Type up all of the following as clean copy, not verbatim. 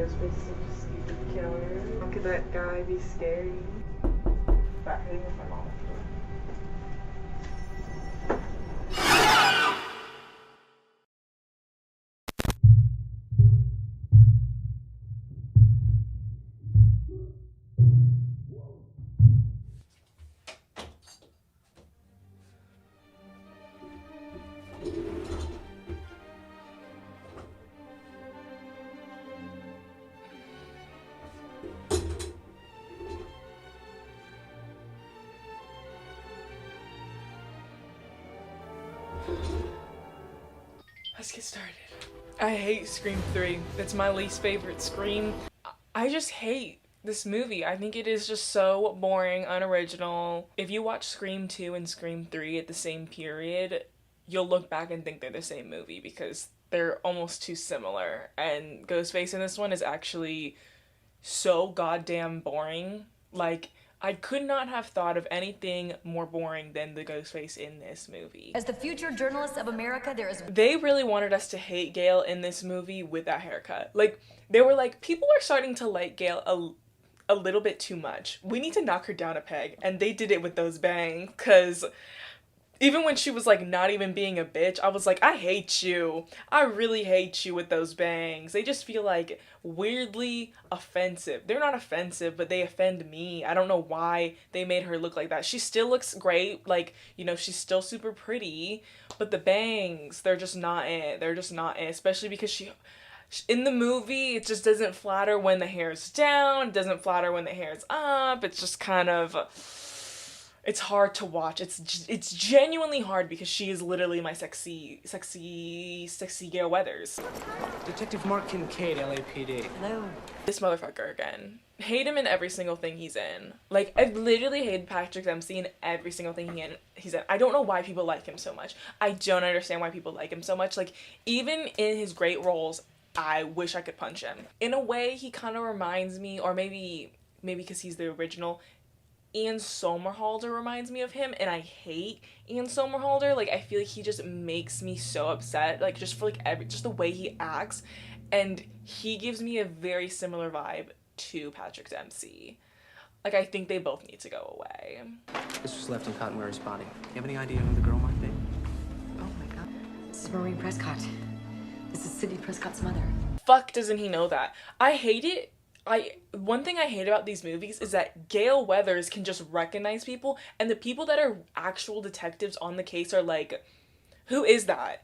Ghostface is a stupid killer. How could that guy be scary? That hang with my mom. Let's get started. I hate Scream 3. It's my least favorite Scream. I just hate this movie. I think it is just so boring, unoriginal. If you watch Scream 2 and Scream 3 at the same period, you'll look back and think they're the same movie because they're almost too similar. And Ghostface in this one is actually so goddamn boring. Like, I could not have thought of anything more boring than the Ghostface in this movie. As the future journalists of America, there is... They really wanted us to hate Gail in this movie with that haircut. Like, they were like, people are starting to like Gail a little bit too much. We need to knock her down a peg. And they did it with those bangs, because even when she was like not even being a bitch, I was like, I hate you. I really hate you with those bangs. They just feel like weirdly offensive. They're not offensive, but they offend me. I don't know why they made her look like that. She still looks great. Like, you know, she's still super pretty, but the bangs, they're just not it. They're just not it, especially because in the movie, it just doesn't flatter when the hair's down. It doesn't flatter when the hair's up. It's just kind of... It's hard to watch. It's genuinely hard because she is literally my sexy Gail Weathers. Detective Mark Kincaid, LAPD. Hello. This motherfucker again. Hate him in every single thing he's in. Like, I've literally hated Patrick Dempsey in every single thing he's in. I don't know why people like him so much. I don't understand why people like him so much. Like, even in his great roles, I wish I could punch him. In a way, he kind of reminds me, or maybe because he's the original, Ian Somerhalder reminds me of him, and I hate Ian Somerhalder. Like, I feel like he just makes me so upset, like, just for, like, just the way he acts, and he gives me a very similar vibe to Patrick Dempsey. Like, I think they both need to go away. This was left in Cotton Weary's body. You have any idea who the girl might be? Oh my God. This is Maureen Prescott. This is Sidney Prescott's mother. Fuck doesn't he know that? I hate it. One thing I hate about these movies is that Gail Weathers can just recognize people, and the people that are actual detectives on the case are like, who is that?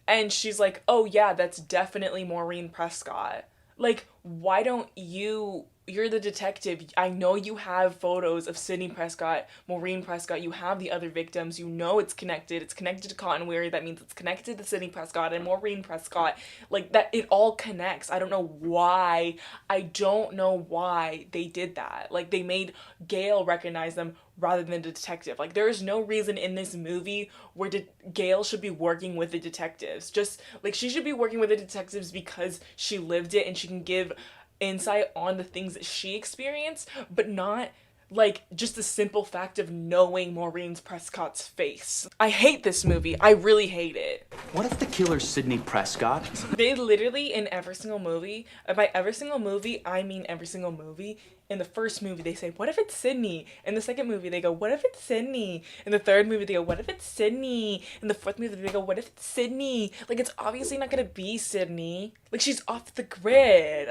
And she's like, oh yeah, that's definitely Maureen Prescott. Like, why don't you're the detective. I know you have photos of Sidney Prescott, Maureen Prescott. You have the other victims. You know it's connected. It's connected to Cotton Weary. That means it's connected to Sidney Prescott and Maureen Prescott. Like, that, it all connects. I don't know why. I don't know why they did that. Like, they made Gail recognize them rather than the detective. Like, there is no reason in this movie where Gail should be working with the detectives. Just, like, she should be working with the detectives because she lived it and she can give insight on the things that she experienced, but not like just the simple fact of knowing Maureen Prescott's face. I hate this movie. I really hate it. What if the killer's Sidney Prescott? They literally, in every single movie, by every single movie, I mean every single movie, in the first movie they say, what if it's Sidney? In the second movie they go, what if it's Sidney? In the third movie they go, what if it's Sidney? In the fourth movie they go, what if it's Sidney? Like, it's obviously not gonna be Sidney. Like, she's off the grid.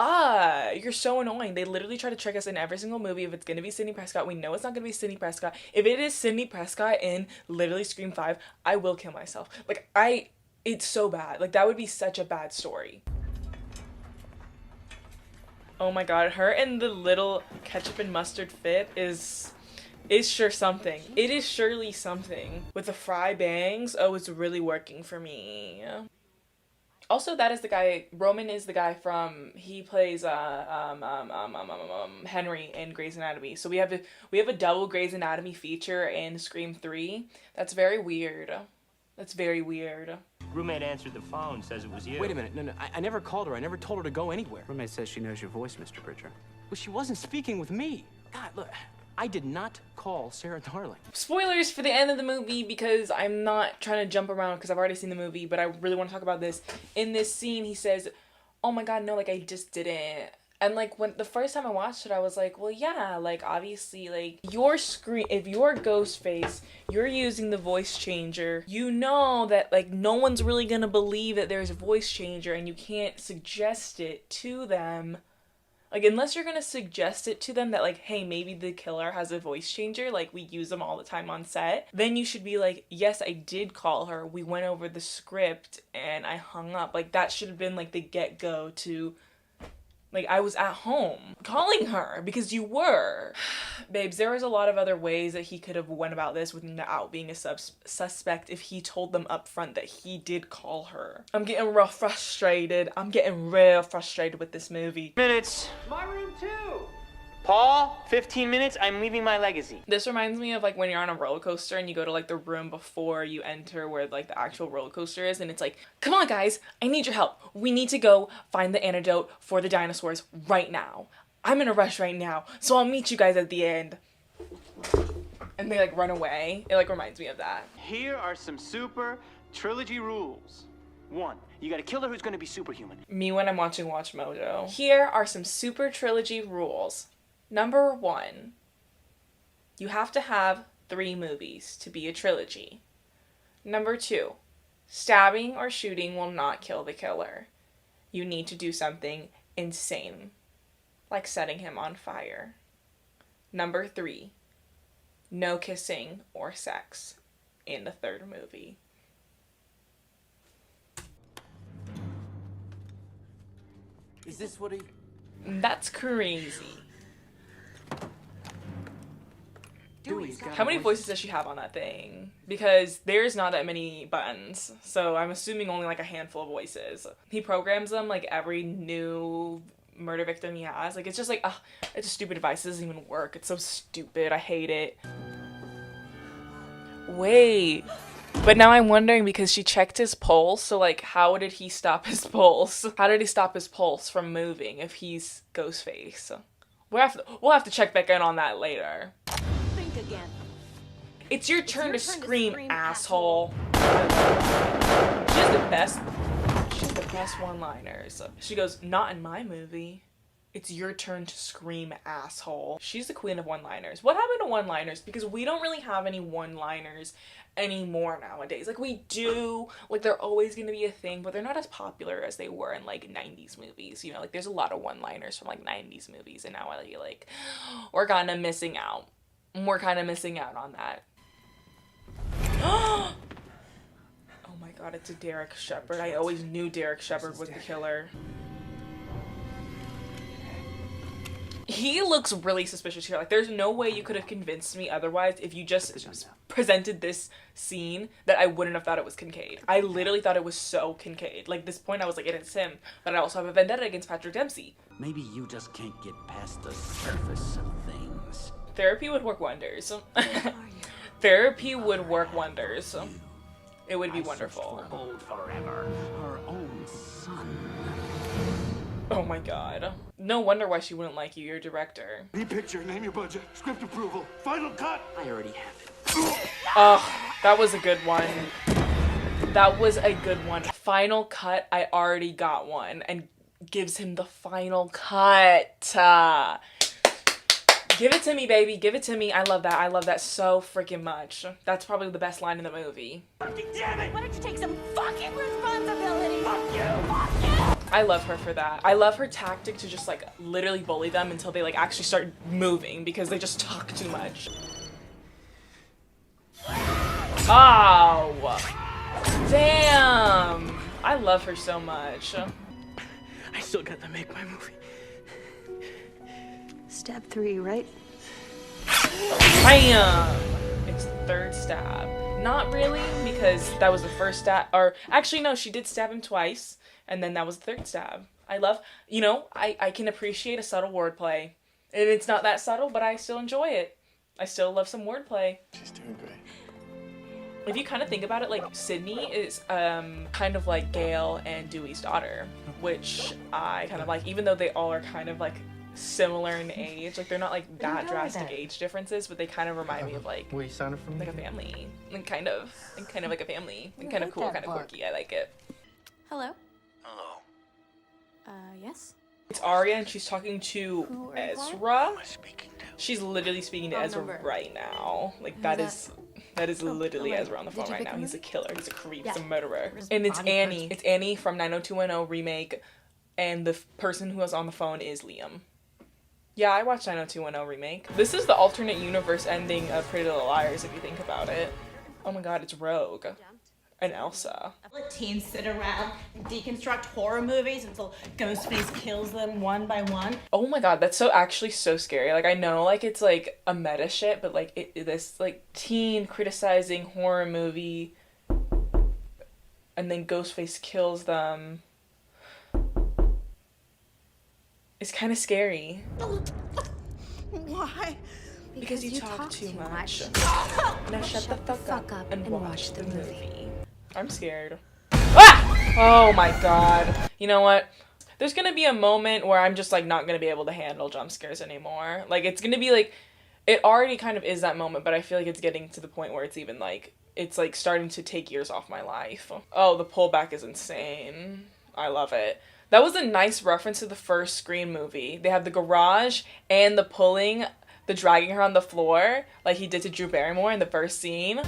You're so annoying. They literally try to trick us in every single movie. If it's gonna be Sidney Prescott, we know it's not gonna be Sidney Prescott. If it is Sidney Prescott in literally Scream 5, I will kill myself. Like, it's so bad. Like, that would be such a bad story. Oh my god, her and the little ketchup and mustard fit is sure something. It is surely something. With the fry bangs, oh, it's really working for me. Also, that is the guy, Roman is the guy from, he plays Henry in Grey's Anatomy. So we have a double Grey's Anatomy feature in Scream 3. That's very weird. That's very weird. Roommate answered the phone, says it was you. Wait a minute. No, I never called her. I never told her to go anywhere. Roommate says she knows your voice, Mr. Bridger. Well, she wasn't speaking with me. God, look, I did not call Sarah Darling. Spoilers for the end of the movie, because I'm not trying to jump around because I've already seen the movie, but I really want to talk about this. In this scene, he says, oh my god, no, like I just didn't. And like when the first time I watched it, I was like, well, yeah, like obviously, like if you're Ghostface, you're using the voice changer. You know that like no one's really gonna believe that there's a voice changer, and you can't suggest it to them. Like, unless you're gonna suggest it to them that, like, hey, maybe the killer has a voice changer, like, we use them all the time on set, then you should be like, yes, I did call her, we went over the script, and I hung up. Like, that should have been, like, the get-go to, like, I was at home calling her, because you were. Babes, there was a lot of other ways that he could have went about this without being a suspect if he told them up front that he did call her. I'm getting real frustrated. With this movie. Minutes. My room too. Paul, 15 minutes, I'm leaving my legacy. This reminds me of like when you're on a roller coaster and you go to like the room before you enter where like the actual roller coaster is, and it's like, come on guys, I need your help. We need to go find the antidote for the dinosaurs right now. I'm in a rush right now, so I'll meet you guys at the end. And they like run away. It like reminds me of that. Here are some super trilogy rules. 1, you got a killer who's gonna be superhuman. Me when I'm watching Watch Mojo. Here are some super trilogy rules. Number 1, you have to have 3 movies to be a trilogy. Number 2, stabbing or shooting will not kill the killer. You need to do something insane, like setting him on fire. Number 3, no kissing or sex in the 3rd movie. Is this what he... That's crazy. Dewey's got How many voices does she have on that thing? Because there's not that many buttons, so I'm assuming only like a handful of voices. He programs them like every new murder victim he has. Like, it's just like, it's a stupid device. It doesn't even work. It's so stupid. I hate it. Wait. But now I'm wondering, because she checked his pulse, so like, how did he stop his pulse? How did he stop his pulse from moving if he's Ghostface? We'll have to check back in on that later. Think again. It's your turn to scream, asshole. She has the best one-liners. She goes, not in my movie. It's your turn to scream, asshole. She's the queen of one-liners. What happened to one-liners? Because we don't really have any one-liners anymore nowadays. Like, we do. Like, they're always going to be a thing, but they're not as popular as they were in, like, 90s movies. You know, like, there's a lot of one-liners from, like, 90s movies, and now I like, we're kind of missing out. We're kind of missing out on that. Oh my god, it's a Derek Shepherd. I always knew Derek Shepherd was the killer. He looks really suspicious here. Like, there's no way you could have convinced me otherwise if you just presented this scene that I wouldn't have thought it was Kincaid. I literally thought it was so Kincaid. Like, this point I was like, it's him. But I also have a vendetta against Patrick Dempsey. Maybe you just can't get past the surface of things. Therapy would work wonders. Therapy would work wonders. It would be wonderful. Hold forever. Our own son. Oh my god. No wonder why she wouldn't like you, your director. Need picture, name your budget, script approval, final cut. I already have it. Oh, that was a good one. That was a good one. Final cut, I already got one. And gives him the final cut. Give it to me, baby. Give it to me. I love that. I love that so freaking much. That's probably the best line in the movie. Fucking damn it! Why don't you take some fucking responsibility? Fuck you! Fuck you! I love her for that. I love her tactic to just like literally bully them until they like actually start moving because they just talk too much. Oh! Damn! I love her so much. I still got to make my movie. Step 3, right? Bam! It's the 3rd stab. Not really, because that was the 1st stab. Or actually, no, she did stab him twice. And then that was the 3rd stab. I love, you know, I can appreciate a subtle wordplay. And it's not that subtle, but I still enjoy it. I still love some wordplay. She's doing great. If you kind of think about it, like, Sydney is kind of like Gail and Dewey's daughter. Which I kind of like, even though they all are kind of like similar in age. Like, they're not like that drastic age differences, but they kind of remind me of like Will you sign it for me? a family. And kind of like a family. And kind of cool, kind of quirky. I like it. Hello? Hello. Yes? It's Arya, and she's talking to Who are you calling? Ezra. Speaking to. She's literally speaking to Wrong Ezra number. right now. Like, Who's that that? is literally right. Ezra on the Did phone you right pick now. the He's a movie? killer. He's a creep. Yeah. He's a murderer. Where's And it's body Annie. parts? It's Annie from 90210 remake, and the person who was on the phone is Liam. Yeah, I watched 90210 remake. This is the alternate universe ending of Pretty Little Liars, if you think about it. Oh my god, it's Rogue. And Elsa. Let teens sit around and deconstruct horror movies until Ghostface kills them one by one. Oh my god, that's so actually so scary. Like, I know, like, it's like a meta shit, but like this like teen criticizing horror movie, and then Ghostface kills them. It's kind of scary. Why? Because you talk too much. Now shut the fuck up and watch the movie. I'm scared. Ah! Oh my god. You know what? There's gonna be a moment where I'm just like not gonna be able to handle jump scares anymore. Like, it's gonna be like, it already kind of is that moment, but I feel like it's getting to the point where it's even like, it's like starting to take years off my life. Oh, the pullback is insane. I love it. That was a nice reference to the first Scream movie. They have the garage and the pulling, the dragging her on the floor, like he did to Drew Barrymore in the first scene.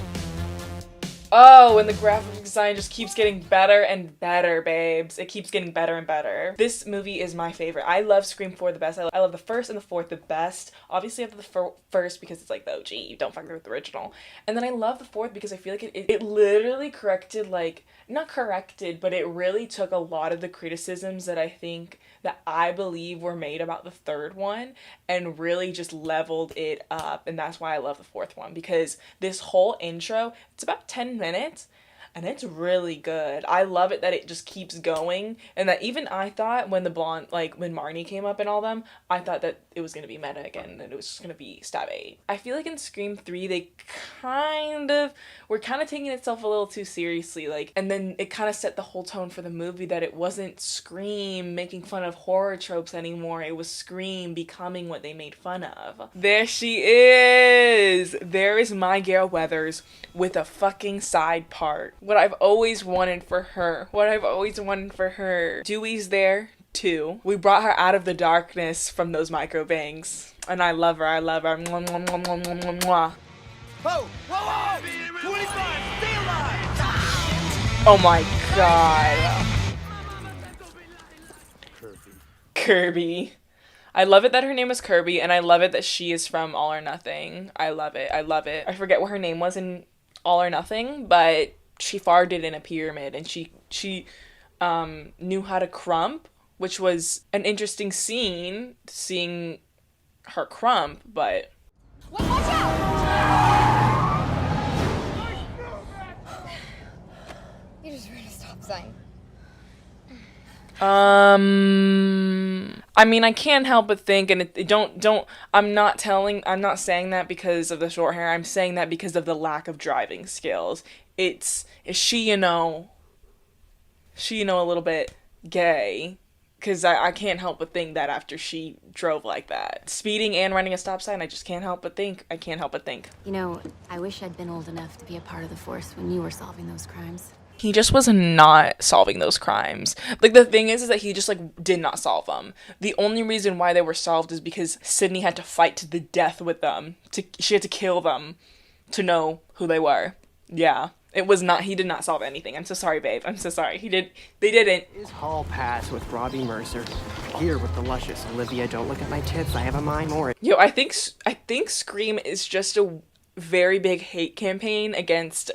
Oh, and the graphic design just keeps getting better and better, babes. It keeps getting better and better. This movie is my favorite. I love Scream 4 the best. I love the first and the fourth the best. Obviously, I love the first because it's like the OG. You don't fuck with the original. And then I love the fourth because I feel like it literally corrected, like, not corrected, but it really took a lot of the criticisms that I believe were made about the third one and really just leveled it up. And that's why I love the fourth one, because this whole intro, it's about 10 minutes and it's really good. I love it that it just keeps going, and that even I thought when the blonde, like when Marnie came up and all them, I thought that it was going to be meta again, and it was just going to be stab 8. I feel like in Scream 3 they were kind of taking itself a little too seriously, like, and then it kind of set the whole tone for the movie that it wasn't Scream making fun of horror tropes anymore. It was Scream becoming what they made fun of. There she is! There is my Gale Weathers with a fucking side part. What I've always wanted for her. Dewey's there too. We brought her out of the darkness from those microbangs. And I love her. Mwah, mwah, mwah, mwah, mwah, mwah. Whoa! Whoa! 25! Stay alive! Oh my god. Kirby. I love it that her name is Kirby, and I love it that she is from All or Nothing. I love it. I love it. I forget what her name was in All or Nothing, but she farted in a pyramid, and she knew how to crump, which was an interesting scene, seeing her crump, but... Watch out! You just ran a stop sign. I mean, I can't help but think, and I'm not saying that because of the short hair, I'm saying that because of the lack of driving skills. Is she, a little bit gay? Because I can't help but think that after she drove like that. Speeding and running a stop sign, I just can't help but think. You know, I wish I'd been old enough to be a part of the force when you were solving those crimes. He just was not solving those crimes. Like, the thing is that he just, like, did not solve them. The only reason why they were solved is because Sydney had to fight to the death with them. She had to kill them to know who they were. Yeah. He did not solve anything. I'm so sorry, babe. I'm so sorry. They didn't. Is Hall Pass with Robbie Mercer. Here with the luscious Olivia, don't look at my tits, I have a mime or... Yo, I think Scream is just a very big hate campaign against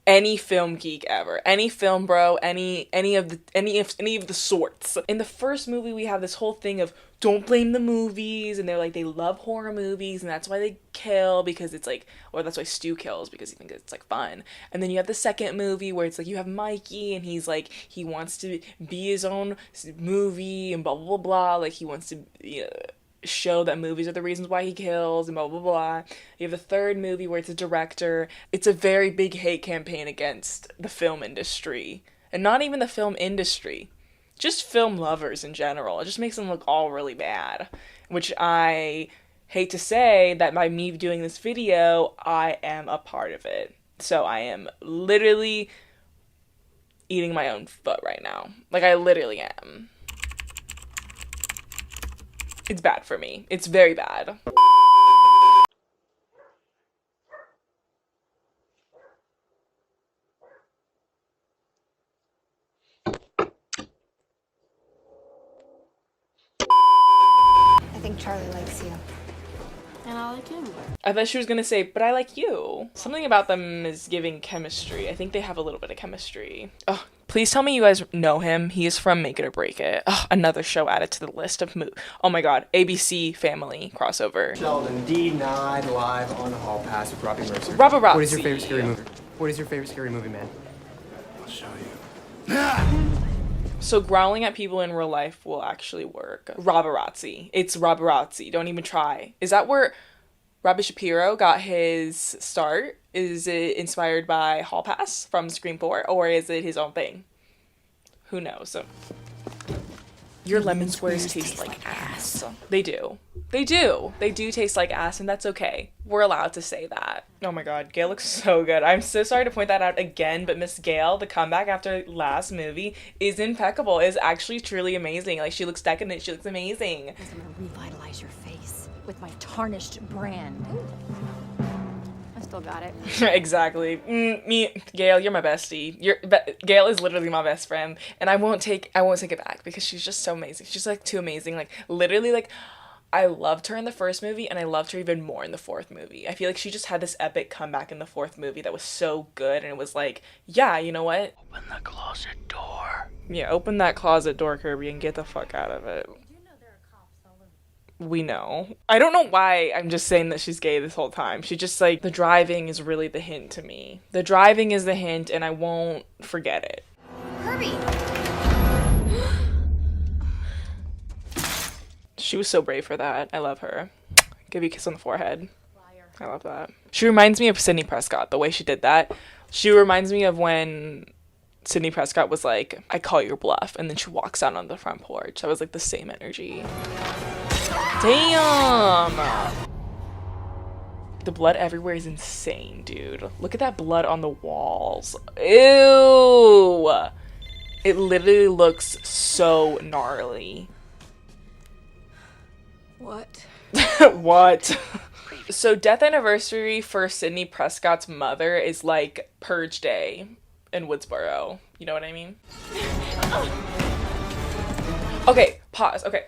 any film geek ever, any film bro, any of the sorts. In the first movie, we have this whole thing of don't blame the movies, and they're like, they love horror movies, and that's why they kill, because it's like, or that's why Stu kills, because he thinks it's like fun. And then you have the second movie where it's like you have Mikey, and he's like, he wants to be his own movie, and blah blah blah blah, like he wants to show that movies are the reasons why he kills, and blah blah blah. You have the third movie where it's a director. It's a very big hate campaign against the film industry, and not even the film industry, just film lovers in general. It just makes them look all really bad, which I hate to say that by me doing this video, I am a part of it. So I am literally eating my own foot right now. Like, I literally am. It's bad for me. It's very bad. I think Charlie likes you. And I like him. I thought she was gonna say, but I like you. Something about them is giving chemistry. I think they have a little bit of chemistry. Oh, please tell me you guys know him. He is from Make It or Break It. Oh, another show added to the list of oh my god, ABC Family crossover. Sheldon, D9 live on the Hall Pass with Robbie Mercer. Robert What is your favorite scary movie? What is your favorite scary movie, man? I'll show you. So growling at people in real life will actually work. Roborazzi. It's Roborazzi. Don't even try. Is that where Robbie Shapiro got his start? Is it inspired by Hall Pass from Scream 4? Or is it his own thing? Who knows? Your lemon squares taste like ass. They do. They do. They do taste like ass, and that's okay. We're allowed to say that. Oh my god, Gail looks so good. I'm so sorry to point that out again, but Miss Gail, the comeback after last movie, is impeccable. Is actually truly amazing. Like, she looks decadent. She looks amazing. I'm gonna revitalize your face with my tarnished brand. I still got it. Exactly. Gail, you're my bestie. Gail is literally my best friend, and I won't take it back because she's just so amazing. She's like too amazing. Like, literally, like, I loved her in the first movie, and I loved her even more in the fourth movie. I feel like she just had this epic comeback in the fourth movie that was so good, and it was like, yeah, you know what? Open the closet door. Yeah, open that closet door, Kirby, and get the fuck out of it. We know. I don't know why I'm just saying that she's gay this whole time. She just, like, the driving is really the hint to me. The driving is the hint, and I won't forget it. Kirby! She was so brave for that. I love her. Give you a kiss on the forehead. I love that. She reminds me of Sidney Prescott, the way she did that. She reminds me of when Sidney Prescott was like, I call your bluff, and then she walks out on the front porch. That was like the same energy. Damn! The blood everywhere is insane, dude. Look at that blood on the walls. Ew! It literally looks so gnarly. What? What? So death anniversary for Sidney Prescott's mother is like Purge Day in Woodsboro. You know what I mean? Okay, pause. Okay.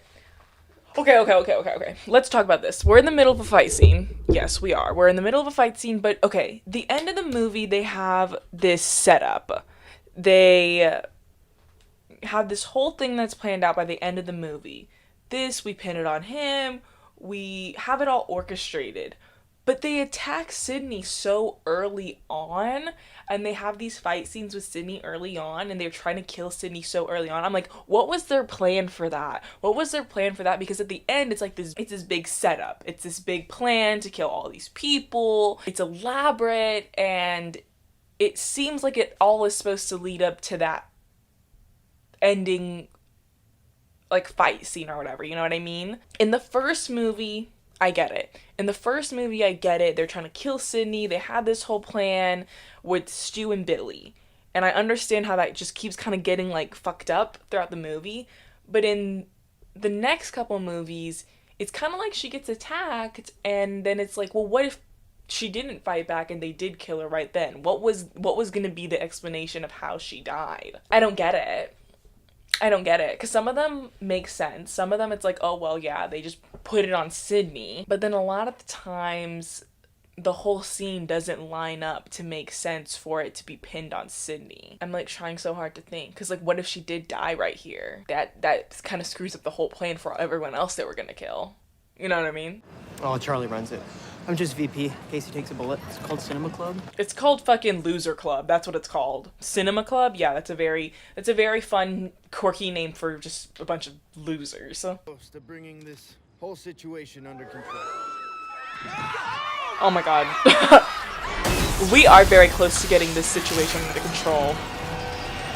Let's talk about this. We're in the middle of a fight scene. Yes, we are. We're in the middle of a fight scene, but okay. The end of the movie, they have this setup. They have this whole thing that's planned out by the end of the movie. We pin it on him. We have it all orchestrated. But they attack Sydney so early on, and they have these fight scenes with Sydney early on, and they're trying to kill Sydney so early on. I'm like, what was their plan for that? Because at the end, it's like this big setup. It's this big plan to kill all these people. It's elaborate, and it seems like it all is supposed to lead up to that ending, like, fight scene or whatever, you know what I mean? In the first movie, I get it. They're trying to kill Sydney. They had this whole plan with Stu and Billy. And I understand how that just keeps kind of getting, like, fucked up throughout the movie. But in the next couple movies, it's kind of like she gets attacked, and then it's like, well, what if she didn't fight back and they did kill her right then? What was going to be the explanation of how she died? I don't get it. Because some of them make sense. Some of them, it's like, oh, well, yeah, they just put it on Sydney. But then a lot of the times, the whole scene doesn't line up to make sense for it to be pinned on Sydney. I'm, like, trying so hard to think. Because, like, what if she did die right here? That kind of screws up the whole plan for everyone else they were going to kill. You know what I mean? Oh, Charlie runs it. I'm just VP. Casey takes a bullet. It's called Cinema Club. It's called fucking Loser Club. That's what it's called. Cinema Club? Yeah, that's a very fun, quirky name for just a bunch of losers. Close to bringing this whole situation under control. Oh my god. We are very close to getting this situation under control.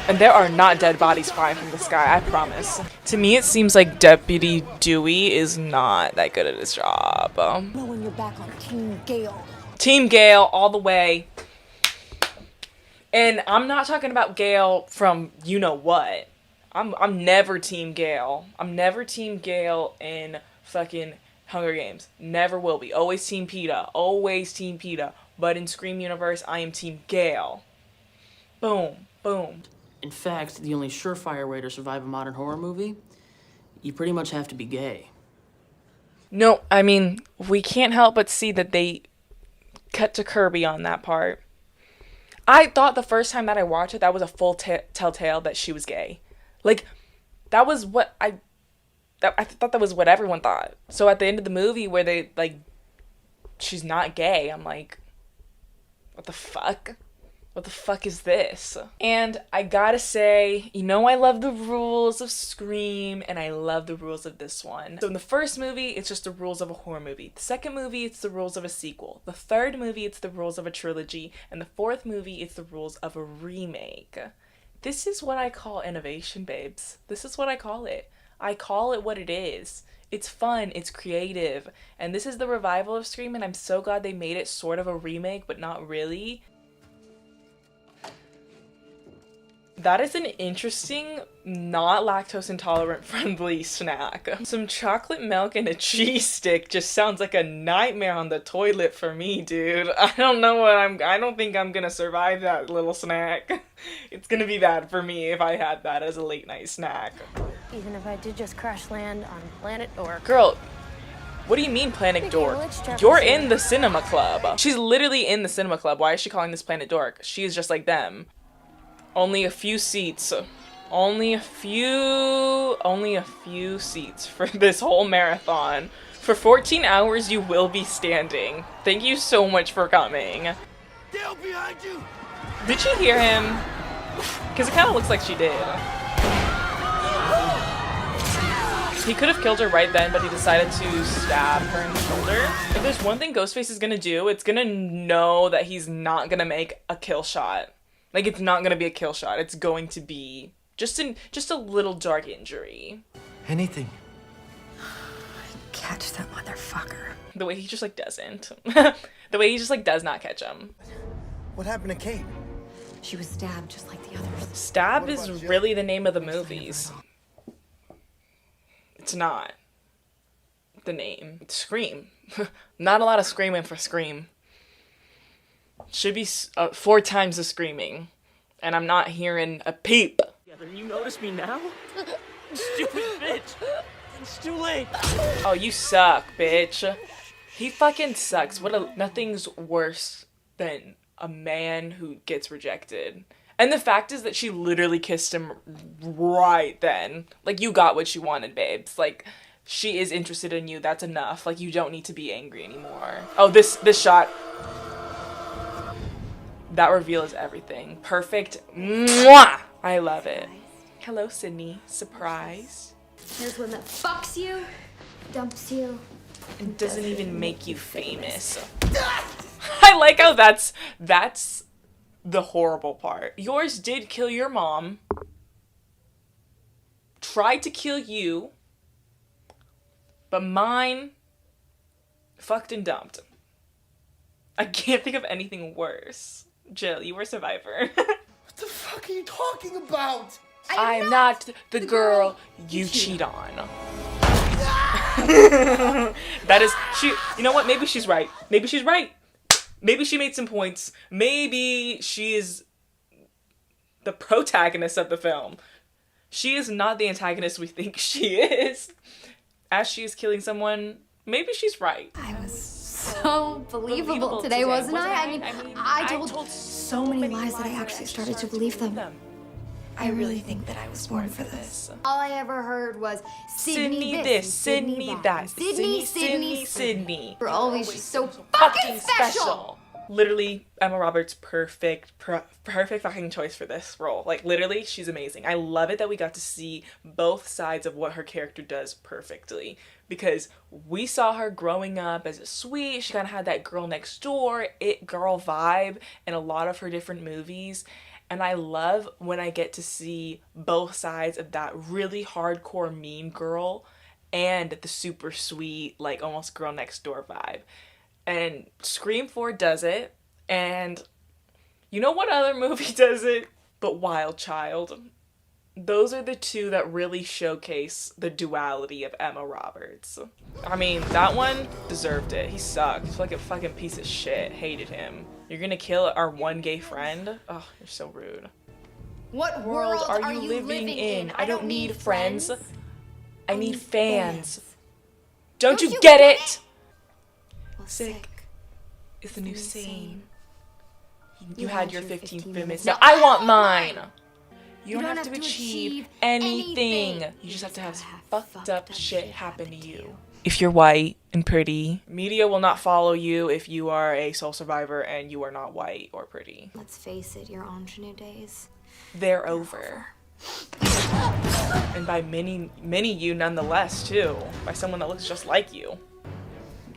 And there are not dead bodies flying from the sky, I promise. To me, it seems like Deputy Dewey is not that good at his job. Know when you're back on Team Gale. Team Gale, all the way. And I'm not talking about Gale from you-know-what. I'm never Team Gale. I'm never Team Gale in fucking Hunger Games. Never will be. Always Team PETA. Always Team PETA. But in Scream Universe, I am Team Gale. Boom. Boom. In fact, the only surefire way to survive a modern horror movie, you pretty much have to be gay. No, I mean, we can't help but see that they cut to Kirby on that part. I thought the first time that I watched it, that was a full telltale that she was gay. Like, that was what I thought that was what everyone thought. So at the end of the movie where they, like, she's not gay, I'm like, what the fuck? What the fuck is this? And I gotta say, you know I love the rules of Scream, and I love the rules of this one. So in the first movie, it's just the rules of a horror movie. The second movie, it's the rules of a sequel. The third movie, it's the rules of a trilogy. And the fourth movie, it's the rules of a remake. This is what I call innovation, babes. This is what I call it. I call it what it is. It's fun, it's creative. And this is the revival of Scream, and I'm so glad they made it sort of a remake, but not really. That is an interesting, not lactose intolerant friendly snack. Some chocolate milk and a cheese stick just sounds like a nightmare on the toilet for me, dude. I don't think I'm gonna survive that little snack. It's gonna be bad for me if I had that as a late night snack. Even if I did just crash land on Planet Dork. Girl, what do you mean Planet Dork? You're in the cinema club. She's literally in the cinema club. Why is she calling this Planet Dork? She is just like them. Only a few seats. Only a few seats for this whole marathon. For 14 hours, you will be standing. Thank you so much for coming. Dale, behind you! Did she hear him? Because it kind of looks like she did. He could have killed her right then, but he decided to stab her in the shoulder. If there's one thing Ghostface is gonna do, it's gonna know that he's not gonna make a kill shot. Like, it's not gonna be a kill shot. It's going to be just a little dark injury. Anything. Catch that motherfucker. The way he just, like, doesn't. The way he just, like, does not catch him. What happened to Kate? She was stabbed just like the others. Stab is really the name of the movies. It's not the name. It's Scream. Not a lot of screaming for Scream. Should be 4 times the screaming. And I'm not hearing a peep. Yeah, then you notice me now? Stupid bitch! It's too late! Oh, you suck, bitch. He fucking sucks. Nothing's worse than a man who gets rejected. And the fact is that she literally kissed him right then. Like, you got what you wanted, babes. Like, she is interested in you. That's enough. Like, you don't need to be angry anymore. Oh, this shot. That reveal is everything. Perfect. Mwah! I love it. Hello, Sydney. Surprise. Here's one that fucks you, dumps you, and doesn't even make you famous. I like how that's the horrible part. Yours did kill your mom, tried to kill you, but mine fucked and dumped. I can't think of anything worse. Jill, you were a survivor. What the fuck are you talking about? I'm not the girl you cheat on. That is, you know what? Maybe she's right. Maybe she's right. Maybe she made some points. Maybe she is the protagonist of the film. She is not the antagonist we think she is. As she is killing someone, maybe she's right. I was so believable today, wasn't I? I mean, I told so many lies that I actually started to believe them. I really think that I was born for this. All I ever heard was Sydney this, Sydney that, Sydney. We're always just so fucking special. Literally, Emma Roberts, perfect fucking choice for this role. Like, literally, she's amazing. I love it that we got to see both sides of what her character does perfectly. Because we saw her growing up as a sweet, she kind of had that girl next door, it girl vibe in a lot of her different movies. And I love when I get to see both sides of that really hardcore mean girl and the super sweet, like almost girl next door vibe. And Scream 4 does it. And you know what other movie does it? But Wild Child. those are the two that really showcase the duality of Emma Roberts. I mean, that one deserved it. He sucked. He's like a fucking piece of shit. Hated him. You're gonna kill our one gay friend? Oh, you're so rude. What world are you living in? I don't need friends. I need fans. Don't you get it? Well, Sick is the new sane. You You had your 15 minutes. Now I want mine. You don't have to achieve anything. You just have to have fucked up shit happen to you. If you're white and pretty, media will not follow you if you are a soul survivor and you are not white or pretty. Let's face it, your ingenue days. They're over. And by many you nonetheless too. By someone that looks just like you.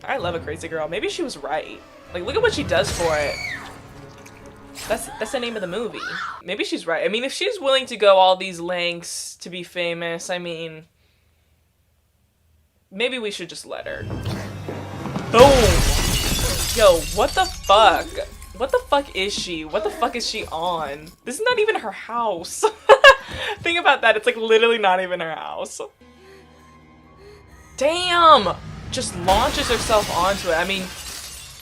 I love a crazy girl. Maybe she was right. Like, look at what she does for it. That's the name of the movie. Maybe she's right. I mean, if she's willing to go all these lengths to be famous, I mean, maybe we should just let her. Boom! Yo, what the fuck? What the fuck is she? What the fuck is she on? This is not even her house. Think about that. It's like literally not even her house. Damn! Just launches herself onto it.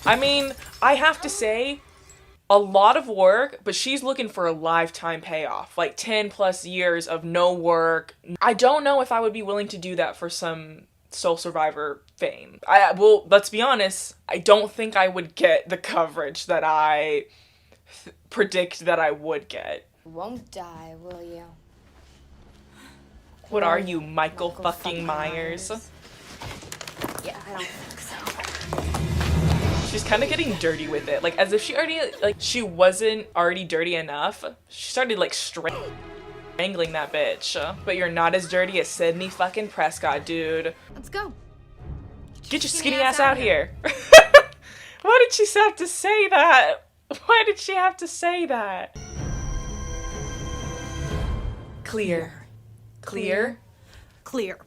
I mean, I have to say, a lot of work, but she's looking for a lifetime payoff. Like 10 plus years of no work. I don't know if I would be willing to do that for some Soul Survivor fame. Well, let's be honest, I don't think I would get the coverage that I predict that I would get. Won't die, will you? What are you, Michael fucking Myers? Yeah, I don't think so. She's kind of getting dirty with it, like as if she already, like she wasn't already dirty enough. She started like strangling that bitch. But you're not as dirty as Sydney fucking Prescott, dude. Let's go. Get your skinny ass out here. Why did she have to say that? Why did she have to say that? Clear. Clear? Clear.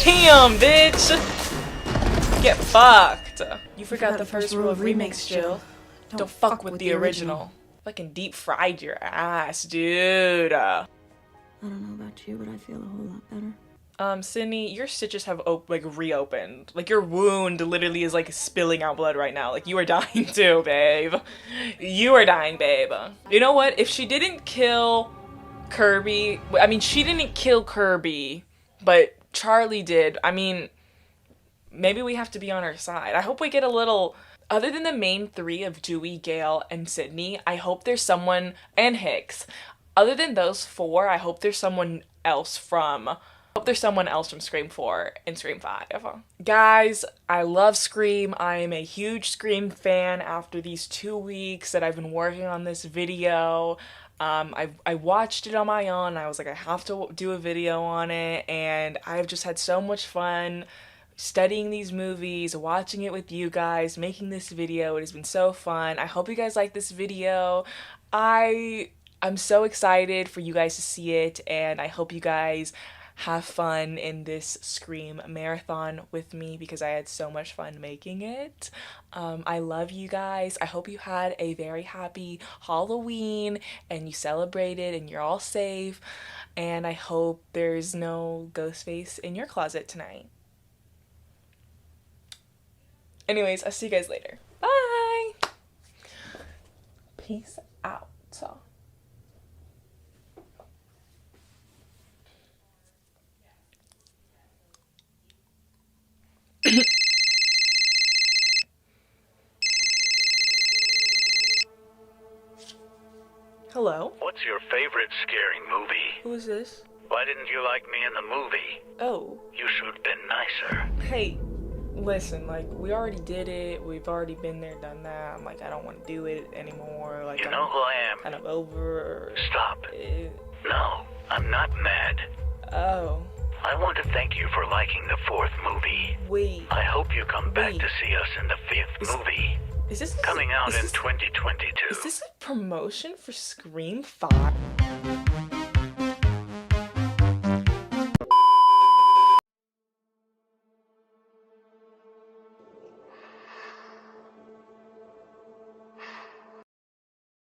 Damn, bitch! Get fucked. You forgot the first rule of remakes, Jill. Don't fuck with the original. Fucking deep fried your ass, dude. I don't know about you, but I feel a whole lot better. Sydney, your stitches have reopened. Like your wound literally is like spilling out blood right now. Like you are dying too, babe. You are dying, babe. You know what? If she didn't kill Kirby, I mean, she didn't kill Kirby, but Charlie did. I mean, maybe we have to be on her side. I hope we get a little, other than the main three of Dewey, Gale, and Sydney, I hope there's someone, and Hicks. Other than those four, I hope there's someone else from Scream 4 and Scream 5. Guys, I love Scream. I am a huge Scream fan after these 2 weeks that I've been working on this video. I watched it on my own. I was like, I have to do a video on it, and I've just had so much fun studying these movies, watching it with you guys, making this video. It has been so fun. I hope you guys like this video. I'm so excited for you guys to see it, and I hope you guys have fun in this Scream marathon with me because I had so much fun making it. I love you guys. I hope you had a very happy Halloween and you celebrated and you're all safe, and I hope there's no Ghostface in your closet tonight. Anyways, I'll see you guys later. Bye! Peace out. Hello? What's your favorite scary movie? Who is this? Why didn't you like me in the movie? Oh. You should have been nicer. Hey, listen, like, we already did it. We've already been there, done that. I'm like, I don't want to do it anymore. Like, you know who I am? Kind of over. Stop. No, I'm not mad. Oh. I want to thank you for liking the 4th movie. Wait. I hope you come back to see us in the 5th movie. Is this coming out in 2022? Is this a promotion for Scream 5?